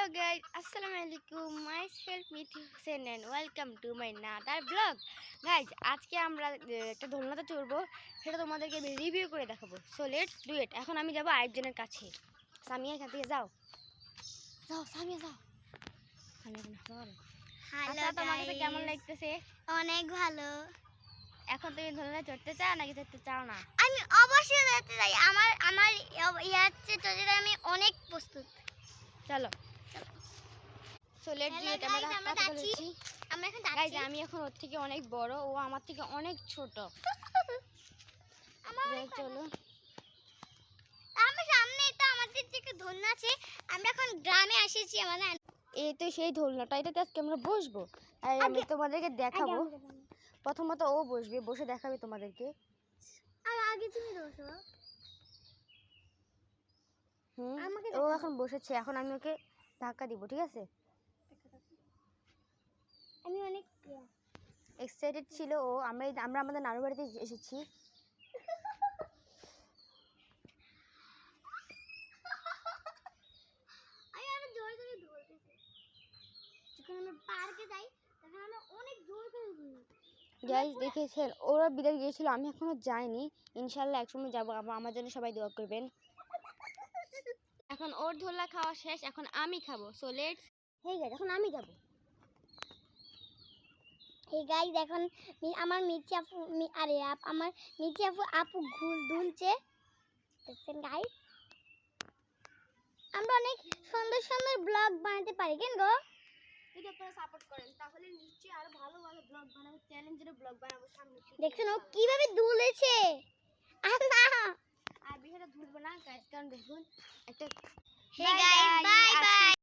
guys, Assalamualaikum. Myself Mithi Hussein and welcome to my another vlog. Guys, আজকে আমরা একটা দোলনাতে চড়বো, সেটা তোমাদেরকে রিভিউ করে দেখাবো। So let's do it. এখন আমি যাব আরেকজনের কাছে। সামিয়া এখান থেকে যাও। যাও সামিয়া যাও। সামিয়া বলো। হ্যালো আচ্ছা, তোমার কাছে কেমন লাগতেছে? অনেক ভালো। এখন তুমি দোলনায় চড়তে চাও নাকি চড়তে চাও না? আমি অবশ্যই যেতে চাই। আমার ইয়াচ্ছে চড়তে আমি অনেক প্রস্তুত। চলো। So let's do it. আমরা যাচ্ছি। আমরা এখন গাইস, যাচ্ছি। আমি এখন ওর থেকে অনেক বড়, ও আমার থেকে অনেক ছোট। চলো। আমার সামনে তো আমাদের থেকে দোলনা আছে। আমরা এখন গ্রামে এসেছি। আমাদের এই তো সেই দোলনাটা, এটাতে আজকে আমরা বসবো। আর আমি তোমাদেরকে দেখাবো। প্রথমত ও বসবে, বসে দেখাবে তোমাদেরকে। আর আগে তুমি বসো। ও এখন বসেছে, এখন আমি ওকে ধাক্কা দিব, ঠিক আছে? আমি অনেক এক্সাইটেড ছিল ও। আমরা আমাদের নানু বাড়িতে এসেছি। আমি জোরে জোরে দৌড়তেছি। যখন আমরা পার্কে যাই তখন আমরা অনেক জোরে জোরে দৌড়ি। গাইস, দেখেছেন ওরা বিদায় গিয়েছিল, আমি এখনো যাইনি। ইনশাল্লাহ একসময় যাবো। আমার জন্য সবাই দোয়া করবেন। এখন ওর দোলনা খাওয়া শেষ, এখন আমি খাবো। So let's. হেই গাইস, এখন আমি যাব। এই গাইস, এখন আমার মিঠি আপু আমার মিঠি আপু দুলছে। দেখছেন গাইস, আমরা অনেক সুন্দর সুন্দর ব্লগ বানাতে পারি। কেন গো? যদি আপনারা সাপোর্ট করেন তাহলে নিশ্চয়ই আরো ভালো ভালো ব্লগ বানাবো, চ্যালেঞ্জের ব্লগ বানাবো সামনে। দেখছেন ও কিভাবে দুলেছে। আল্লাহ, আর বিষয়টা ধরবো না গাইস, কারণ দেখুন একটা। Hey guys, bye by.